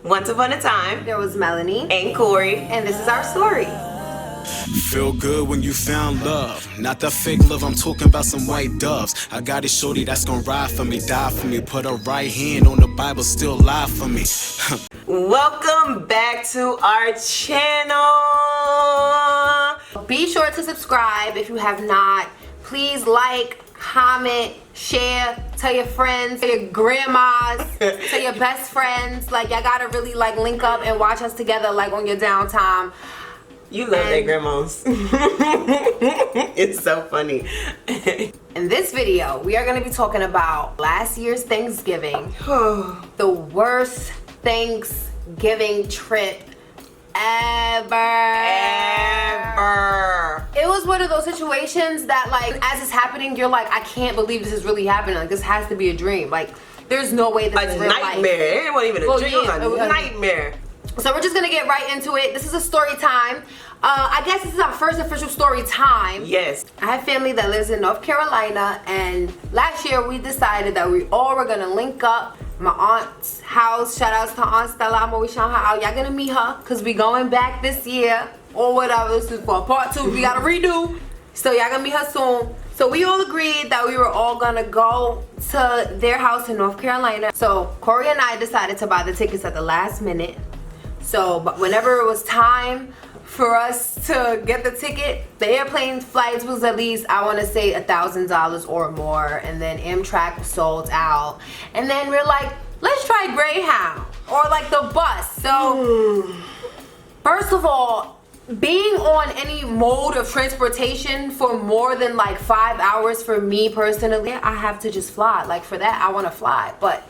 Once upon a time, there was Melanie and Corey, and this is our story. Feel good when you found love. Not the fake love, I'm talking about some white doves. I got a shorty that's gonna ride for me, die for me. Put her right hand on the Bible, still lie for me. welcome back to our channel. Be sure to subscribe if you have not. Please like, comment, share, tell your friends, tell your grandmas, tell your best friends. Like, y'all gotta really like link up and watch us together like on your downtime. You love that, grandmas. It's so funny. In this video, we are going to be talking about last year's Thanksgiving. The worst Thanksgiving trip ever. It was one of those situations that, like, as it's happening, you're like, I can't believe this is really happening. Like, this has to be a dream. Like, there's no way this is real life. A nightmare. It wasn't even a dream. Yeah, it was a nightmare. So we're just gonna get right into it. This is a story time. I guess this is our first official story time. Yes. I have family that lives in North Carolina, and last year we decided that we all were gonna link up. My aunt's house. Shout outs to Aunt Stella. I'm always showing her out. Y'all gonna meet her because we going back this year or whatever. This is for part 2. We gotta redo. So y'all gonna meet her soon. So we all agreed that we were all gonna go to their house in North Carolina. So Corey and I decided to buy the tickets at the last minute. So, but whenever it was time for us to get the ticket, the airplane flights was at least, I want to say, $1,000 or more, and then Amtrak was sold out. And then we're like, let's try Greyhound or like the bus. So, first of all, being on any mode of transportation for more than like 5 hours for me personally, I have to just fly. Like, for that, I want to fly, but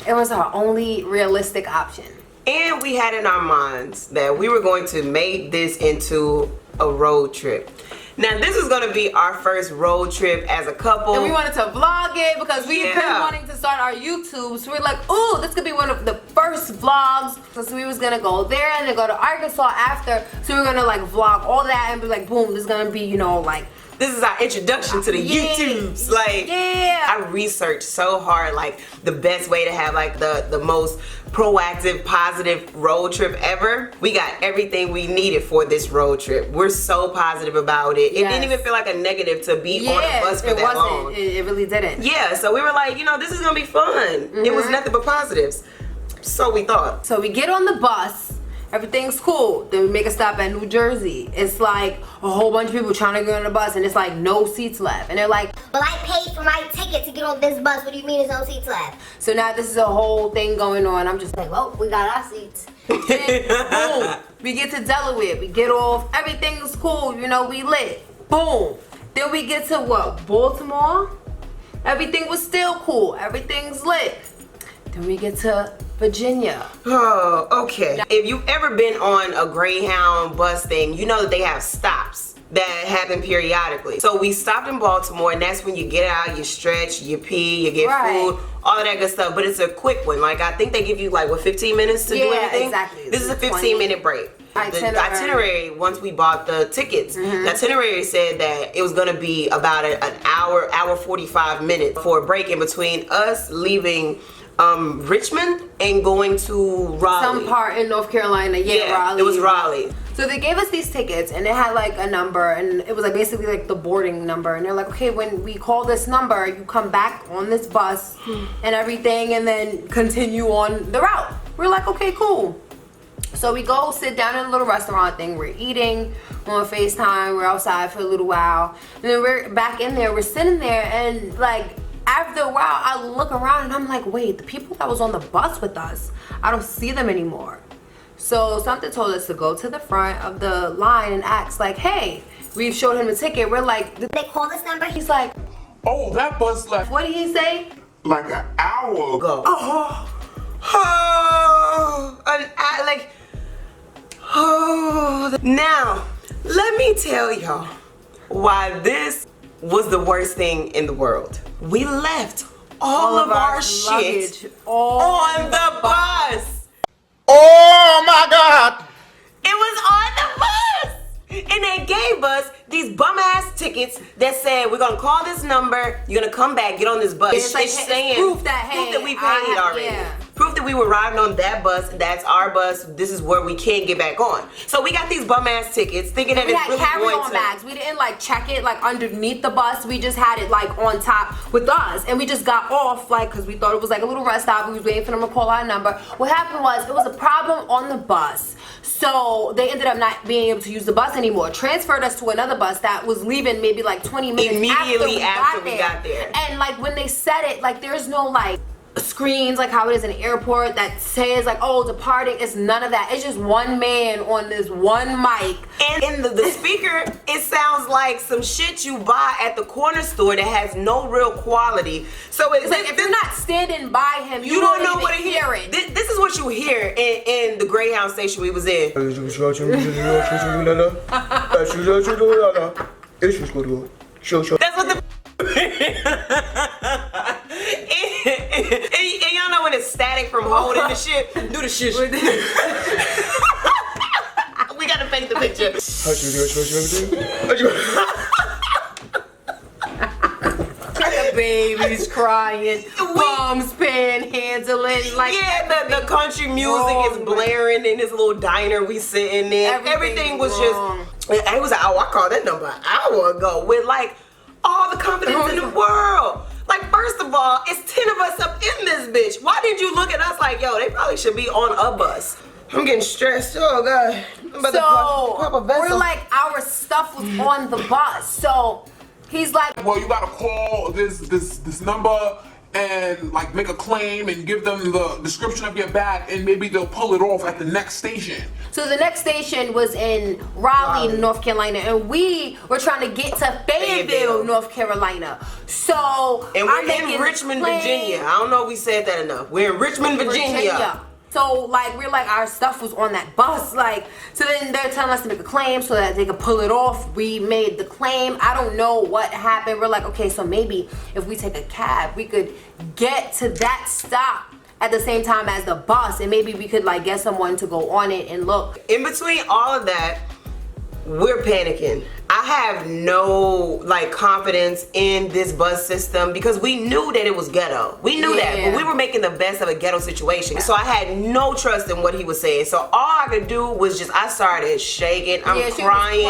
it was our only realistic option. And we had in our minds that we were going to make this into a road trip. Now, this is going to be our first road trip as a couple. And we wanted to vlog it because we've been wanting to start our YouTube. So we're like, ooh, this could be one of the first vlogs. So we was going to go there and then go to Arkansas after. So we were going to like vlog all that and be like, boom, this is going to be, you know, like, this is our introduction to the YouTubes. Like, I researched so hard, like, the best way to have, like, the most proactive, positive road trip ever. We got everything we needed for this road trip. We're so positive about it. It didn't even feel like a negative to be on a bus for that long. It really didn't. Yeah, so we were like, you know, this is gonna be fun. It was nothing but positives. So we thought. So we get on the bus. Everything's cool. Then we make a stop at New Jersey. It's like a whole bunch of people trying to get on the bus, and it's like no seats left. And they're like, but I paid for my ticket to get on this bus. What do you mean there's no seats left? So now this is a whole thing going on. I'm just like, well, we got our seats. Then, boom, we get to Delaware. We get off. Everything's cool. You know, we lit. Boom. Then we get to what? Baltimore. Everything was still cool. Everything's lit. Then we get to Virginia. Oh, okay. If you've ever been on a Greyhound bus thing, you know that they have stops that happen periodically. So we stopped in Baltimore, and that's when you get out, you stretch, you pee, you get food, all of that good stuff. But it's a quick one. Like, I think they give you like, what, 15 minutes to do everything? Exactly. This is a 15-minute break. The itinerary, once we bought the tickets, the itinerary said that it was going to be about an hour 45 minutes for a break in between us leaving Richmond and going to Raleigh. Some part in North Carolina, Raleigh. It was Raleigh. So they gave us these tickets, and it had like a number, and it was like basically like the boarding number. And they're like, okay, when we call this number, you come back on this bus and everything, and then continue on the route. We're like, okay, cool. So we go sit down in a little restaurant thing. We're eating, we're on FaceTime, we're outside for a little while, and then we're back in there. We're sitting there, and like, after a while, I look around and I'm like, wait, the people that was on the bus with us, I don't see them anymore. So something told us to go to the front of the line and ask, like, hey, we showed him the ticket. We're like, did they call this number? He's like, oh, that bus left. What did he say? Like an hour ago. Now, let me tell y'all why this was the worst thing in the world. We left all of our shit on the bus. Oh my God! It was on the bus! And they gave us these bum-ass tickets that said, we're gonna call this number, you're gonna come back, get on this bus. It's like, saying proof that, hey, we paid already. Yeah. Proof that we were riding on that bus, that's our bus, this is where we can't get back on. So we got these bum ass tickets thinking that We it's had really going carry-on to... bags. We didn't like check it like underneath the bus. We just had it like on top with us. And we just got off like because we thought it was like a little rest stop. We was waiting for them to call our number. What happened was it was a problem on the bus. So they ended up not being able to use the bus anymore. Transferred us to another bus that was leaving maybe like 20 minutes immediately after we got there. And like when they said it, like there's no like screens like how it is in an airport that says like, oh, departing. It's none of that. It's just one man on this one mic. And in the speaker, it sounds like some shit you buy at the corner store that has no real quality. So it's like if you're not standing by him, you don't know what to hear it. This is what you hear in the Greyhound station we was in. That's what the and y'all know when it's static from holding the shit. Do the shit. We gotta paint the picture. The baby's crying, bums panhandling, like yeah, the country music is blaring in this little diner we sitting in. Everything was wrong. just. It was I called that number an hour ago with like all the confidence in the world. Like, first of all, it's 10 of us up in this bitch. Why did you look at us like, yo, they probably should be on a bus? I'm getting stressed. Oh, God. I'm about to pop a vessel. We're like, our stuff was on the bus. So he's like, Well, you gotta call this number and like make a claim and give them the description of your bag and maybe they'll pull it off at the next station. so the next station was in Raleigh, North Carolina, and we were trying to get to Fayetteville, North Carolina. So and we're in Richmond, Virginia. I don't know if we said that enough. We're in Richmond, Virginia. So like we're like our stuff was on that bus, like so then they're telling us to make a claim so that they could pull it off. We made the claim. I don't know what happened. We're like, okay, so maybe if we take a cab, we could get to that stop at the same time as the bus, and maybe we could like get someone to go on it and look. In between all of that, we're panicking. I have no like confidence in this bus system because we knew that it was ghetto. We knew that, but we were making the best of a ghetto situation. So I had no trust in what he was saying. So all I could do was just, I started shaking. I'm crying.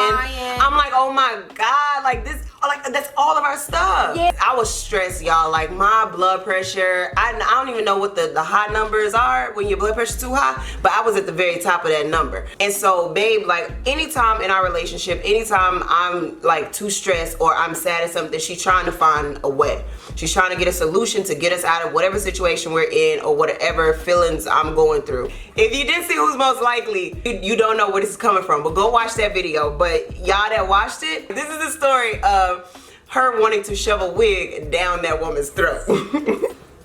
I'm like, oh my God, like this, like that's all of our stuff. Yeah. I was stressed, y'all. Like my blood pressure, I don't even know what the high numbers are when your blood pressure's too high, but I was at the very top of that number. And so babe, like anytime in our relationship, anytime I'm like too stressed or I'm sad at something, she's trying to find a way. She's trying to get a solution to get us out of whatever situation we're in or whatever feelings I'm going through. If you didn't see Who's Most Likely, you don't know where this is coming from, but go watch that video. But y'all that watched it, this is the story of her wanting to shove a wig down that woman's throat.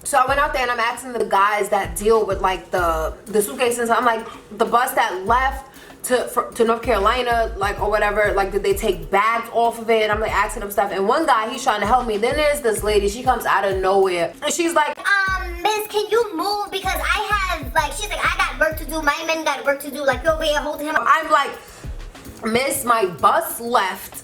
So I went out there and I'm asking the guys that deal with like the suitcases. I'm like, the bus that left to North Carolina, like or whatever, like did they take bags off of it? I'm like asking them stuff, and one guy, he's trying to help me. Then there's this lady, she comes out of nowhere and she's like, Miss, can you move because I have like, she's like, I got work to do, my men got work to do, like you're over here holding him. I'm like, miss, my bus left.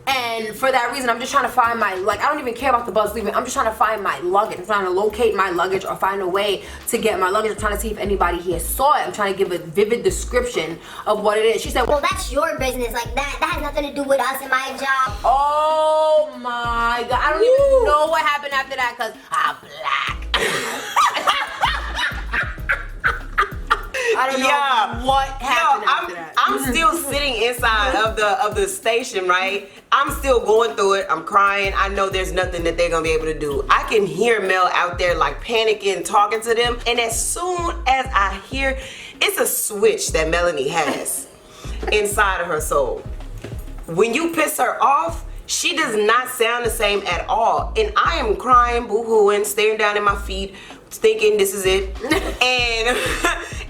And for that reason, I'm just trying to find my, like, I don't even care about the bus leaving. I'm just trying to find my luggage. I'm trying to locate my luggage or find a way to get my luggage. I'm trying to see if anybody here saw it. I'm trying to give a vivid description of what it is. She said, well, that's your business. Like, that has nothing to do with us and my job. oh my God. I don't even know what happened after that because I'm black. I don't know what happened after that. I'm still sitting inside of the station, right? I'm still going through it. I'm crying. I know there's nothing that they're gonna be able to do. I can hear Mel out there like panicking, talking to them. And as soon as I hear, it's a switch that Melanie has inside of her soul. When you piss her off, she does not sound the same at all. And I am crying, boo-hooing, staring down at my feet, thinking this is it.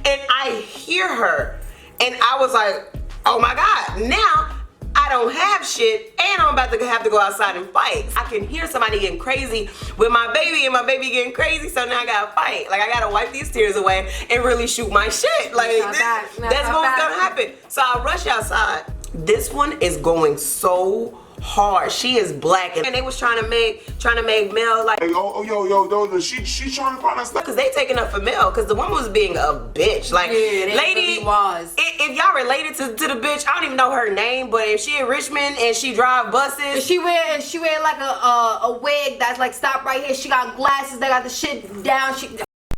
And I hear her. And I was like, oh my God, now I don't have shit and I'm about to have to go outside and fight. I can hear somebody getting crazy with my baby and my baby getting crazy, so now I gotta fight. Like I gotta wipe these tears away and really shoot my shit. Like that's what's gonna happen. So I rush outside. This one is going so hard. She is black, and they was trying to make Mel like, Hey, yo, she trying to find us stuff. because they taking up for Mel, because the woman was being a bitch. Like, Yeah, they lady, really was. if y'all related to the bitch, I don't even know her name, but if she in Richmond and she drive buses, She wear like a wig that's like stop right here. She got glasses. They got the shit down.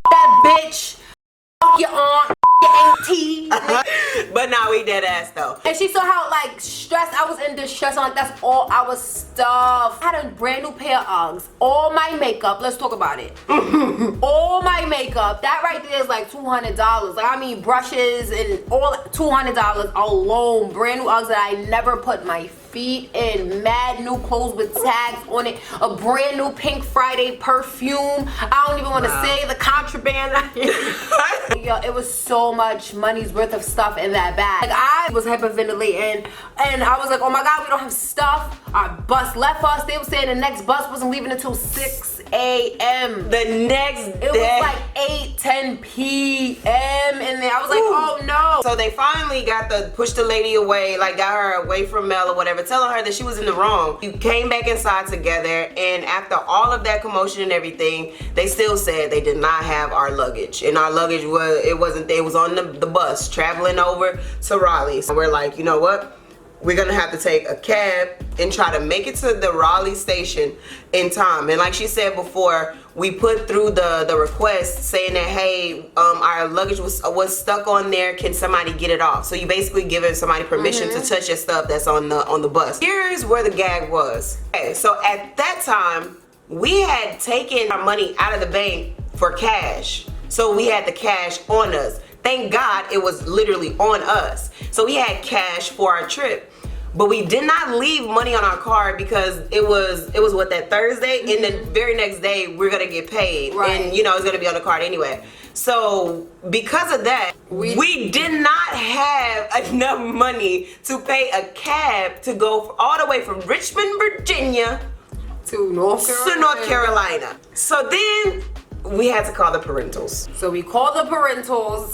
That bitch. Fuck your aunt. Your auntie. but nah, we dead ass though. And she saw how like stressed I was in distress. I'm like, that's all our stuff. I had a brand new pair of Uggs. All my makeup. Let's talk about it. All my makeup. That right there is like $200. Like, I mean, brushes and all $200 alone. Brand new Uggs that I never put my feet in. Mad new clothes with tags on it. A brand new Pink Friday perfume. I don't even want to say the contraband. Yo, it was so much money's worth of stuff in that bag. Like, I was hyperventilating and I was like, oh my god, we don't have stuff. Our bus left us. They were saying the next bus wasn't leaving until 6 a.m. The next day. It was like 8-10 p.m. and then I was like, oh no. So they finally pushed the lady away, like got her away from Mel or whatever, telling her that she was in the wrong. We came back inside together, and after all of that commotion and everything, they still said they did not have our luggage. And our luggage was on the bus traveling over to Raleigh. So we're like, you know what? We're gonna have to take a cab and try to make it to the Raleigh station in time. And like she said before, we put through the request saying that, hey, our luggage was stuck on there. Can somebody get it off? So you basically giving somebody permission to touch your stuff that's on the bus. Here's where the gag was. Okay, so at that time, we had taken our money out of the bank for cash. So we had the cash on us. Thank God it was literally on us. So we had cash for our trip. But we did not leave money on our card because it was what, that Thursday? And the very next day we're gonna get paid. Right. And you know, it's gonna be on the card anyway. So because of that, we did not have enough money to pay a cab to go all the way from Richmond, Virginia to North Carolina. So then we had to call the parentals. So we call the parentals.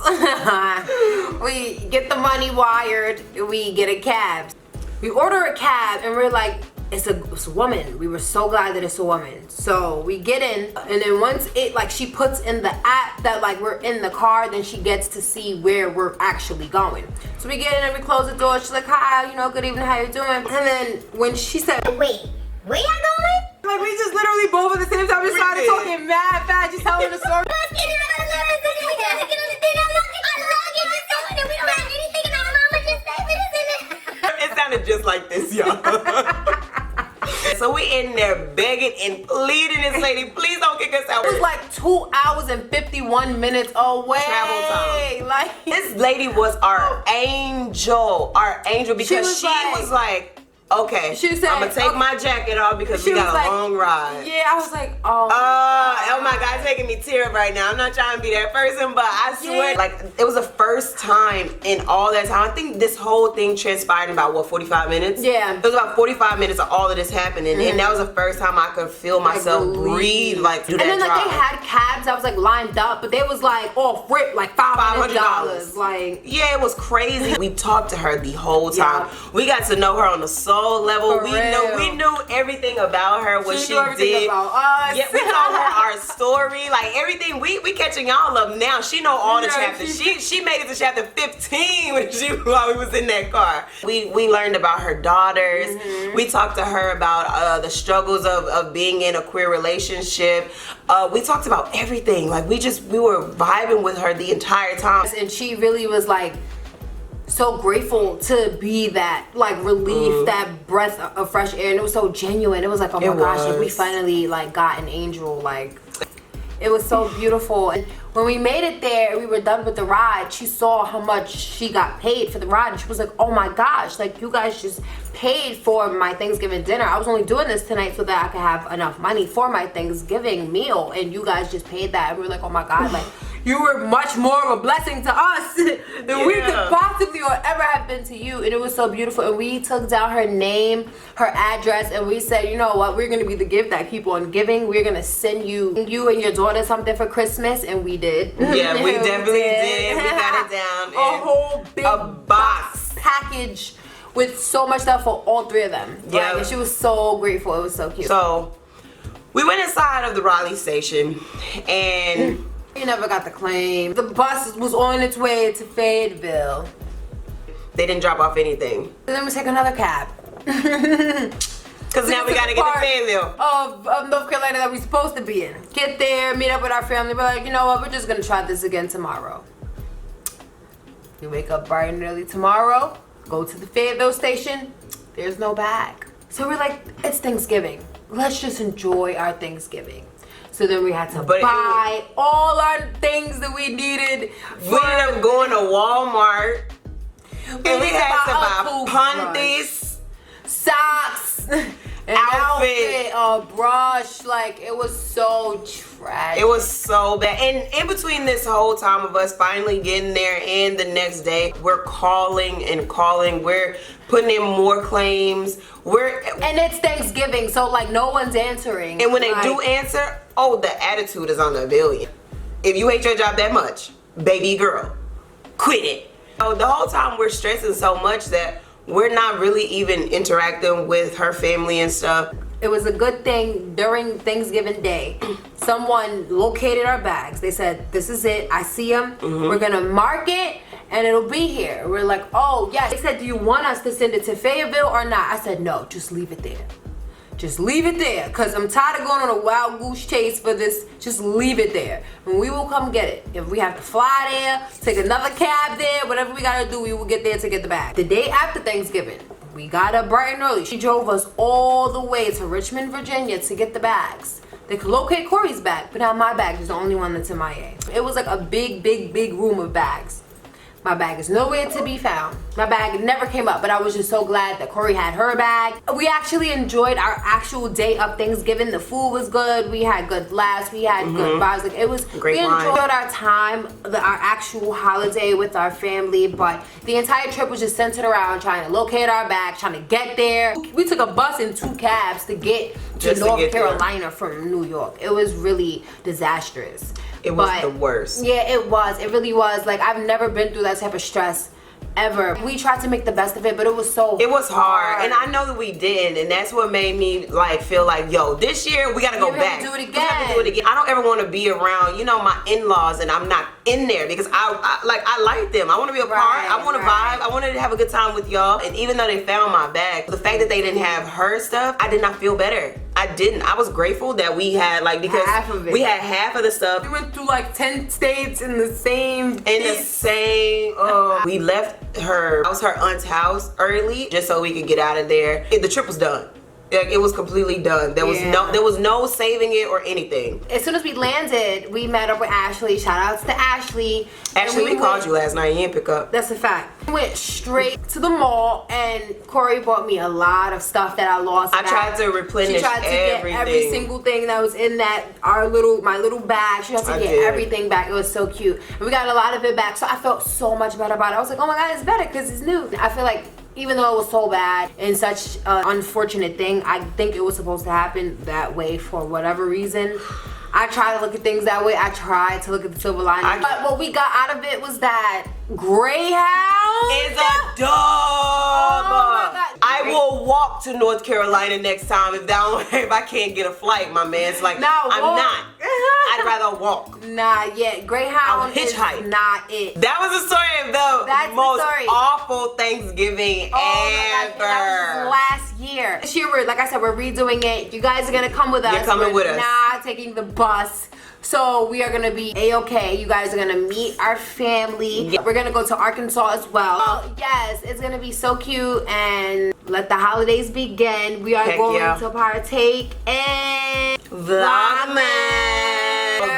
We get the money wired. We get a cab. We order a cab and we're like, it's a woman. We were so glad that it's a woman. So we get in, and then once she puts in the app that like we're in the car, then she gets to see where we're actually going. So we get in and we close the door. She's like, hi, good evening, how you doing? And then when she said, Wait, where y'all going? like, we just literally both at the same time just started talking mad fast, just telling the story. It sounded just like this, y'all. So we in there begging and pleading this lady, please don't kick us out. It was like 2 hours and 51 minutes away. Travel time. Like, this lady was our angel because she was like, okay, she said, I'm gonna take my jacket off because we got a long ride. Yeah, I was like, oh my God, it's making me tear up right now. I'm not trying to be that person, but I swear, like, it was the first time in all that time. I think this whole thing transpired in about, 45 minutes? Yeah. It was about 45 minutes of all of this happening, and that was the first time I could feel myself breathe, like, do that And then, drive. like, they had cabs that was, like, lined up, but they was, like, off rip, like, $500. Like, yeah, it was crazy. We talked to her the whole time. Yeah. We got to know her on the soul level. For We real. knew everything about her, what she knew everything did. about us. Yeah, we told her our story, like everything. We catching y'all up now. She know all the chapters. She made it to chapter 15 while we was in that car. We learned about her daughters. We talked to her about the struggles of being in a queer relationship. We talked about everything. Like we were vibing with her the entire time. And she really was like so grateful to be that like relief, that breath of fresh air, and it was so genuine. It was like, oh my gosh, like we finally like got an angel. Like it was so beautiful. And when we made it there, we were done with the ride. She saw how much she got paid for the ride, and she was like, oh my gosh, like you guys just paid for my Thanksgiving dinner. I was only doing this tonight so that I could have enough money for my Thanksgiving meal, and you guys just paid that. And we were like, oh my God, like you were much more of a blessing to us than we could possibly or ever have been to you. And it was so beautiful. And we took down her name, her address, and we said, you know what, we're gonna be the gift that keep on giving. We're gonna send you and your daughter something for Christmas. And we did. Yeah, we definitely did. We got it down. A whole big box package with so much stuff for all three of them. Yeah. Like, and she was so grateful. It was so cute. So we went inside of the Raleigh station and we never got the claim. The bus was on its way to Fayetteville. they didn't drop off anything. And then we take another cab. Because now we gotta get to Fayetteville. Of North Carolina that we're supposed to be in. Get there, meet up with our family. We're like, you know what, we're just gonna try this again tomorrow. We wake up bright and early tomorrow, go to the Fayetteville station, there's no bag. So we're like, it's Thanksgiving. Let's just enjoy our Thanksgiving. So then we had to buy all our things that we needed. We ended up going to Walmart. And we had to buy panties, socks, an outfit, a brush. Like, it was so tragic. It was so bad. And in between this whole time of us finally getting there and the next day, we're calling and calling. We're putting in more claims. And it's Thanksgiving, so like no one's answering. And when they do answer, oh, the attitude is on a billion. If you hate your job that much, baby girl, quit it. So the whole time we're stressing so much that we're not really even interacting with her family and stuff. It was a good thing during Thanksgiving Day. Someone located our bags. They said, this is it. I see them. We're going to mark it and it'll be here. We're like, oh, yes. They said, do you want us to send it to Fayetteville or not? I said, no, just leave it there. Just leave it there, because I'm tired of going on a wild goose chase for this. Just leave it there. And we will come get it. If we have to fly there, take another cab there, whatever we got to do, we will get there to get the bag. The day after Thanksgiving, we got up bright and early. She drove us all the way to Richmond, Virginia to get the bags. They could locate Corey's bag, but not my bag is the only one that's MIA. It was like a big, big, big room of bags. My bag is nowhere to be found. My bag never came up, but I was just so glad that Corey had her bag. We actually enjoyed our actual day of Thanksgiving. The food was good. We had good laughs. We had good vibes. Like, it was great. We enjoyed our time, our actual holiday with our family, but the entire trip was just centered around trying to locate our bag, trying to get there. We took a bus and 2 cabs to get to North Carolina from New York. It was really disastrous. It was the worst. Yeah, it was. It really was. Like, I've never been through that type of stress ever. We tried to make the best of it, but it was so hard. And I know that we didn't, and that's what made me like feel like, yo, this year we gotta go back. Do it again. We have to do it again. I don't ever want to be around, you know, my in-laws, and I'm not in there because I like them. I want to be a part. I want to vibe. I wanted to have a good time with y'all. And even though they found my bag, the fact that they didn't have her stuff, I did not feel better. I didn't. I was grateful that we had, like, because we had half of the stuff. We went through like 10 states in the same we left her aunt's house early just so we could get out of there. The trip was done. Like, it was completely done. There was no saving it or anything. As soon as we landed, we met up with Ashley. Shout outs to Ashley. Actually, we called you last night. You didn't pick up. That's a fact. We went straight to the mall, and Corey bought me a lot of stuff that I lost. I tried to replenish everything. She tried to get every single thing that was in that my little bag. She tried to get everything back. It was so cute. And we got a lot of it back, so I felt so much better about it. I was like, oh my God, it's better because it's new. I feel like even though it was so bad and such an unfortunate thing, I think it was supposed to happen that way for whatever reason. I try to look at things that way. I tried to look at the silver lining. But what we got out of it was that Greyhound is a dub. Oh my God. I will walk to North Carolina next time if I can't get a flight, my man. It's like, I'm not. I'd rather walk. Nah, yeah, Greyhound is not it. That was the story of the most awful Thanksgiving ever. That was last year. This year, like I said, we're redoing it. You guys are gonna come with us. You're coming with us. Not taking the bus. So we are gonna be A-okay. You guys are gonna meet our family. Yeah. We're gonna go to Arkansas as well. Yes, it's gonna be so cute, and let the holidays begin. We are going to partake in Vlogmas.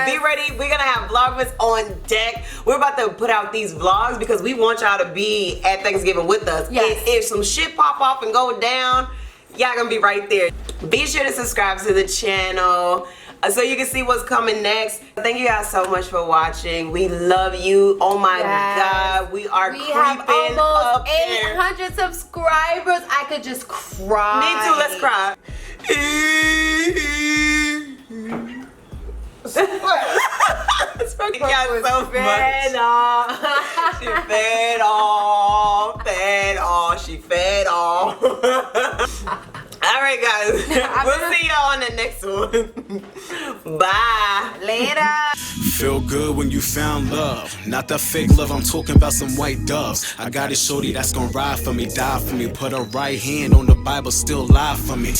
Be ready. We're gonna have Vlogmas on deck. We're about to put out these vlogs because we want y'all to be at Thanksgiving with us. Yes. If some shit pop off and go down, y'all gonna be right there. Be sure to subscribe to the channel so you can see what's coming next. Thank you guys so much for watching. We love you. Oh my God, we have creeping almost up there. 800 subscribers. I could just cry. Me too. Let's cry. It's fucking got so much. She fed off. She fed all. Alright guys, we'll see y'all on the next one. Bye. Later. Feel good when you found love. Not the fake love, I'm talking about some white doves. I got a shorty that's gonna ride for me, die for me. Put her right hand on the Bible, still lie for me.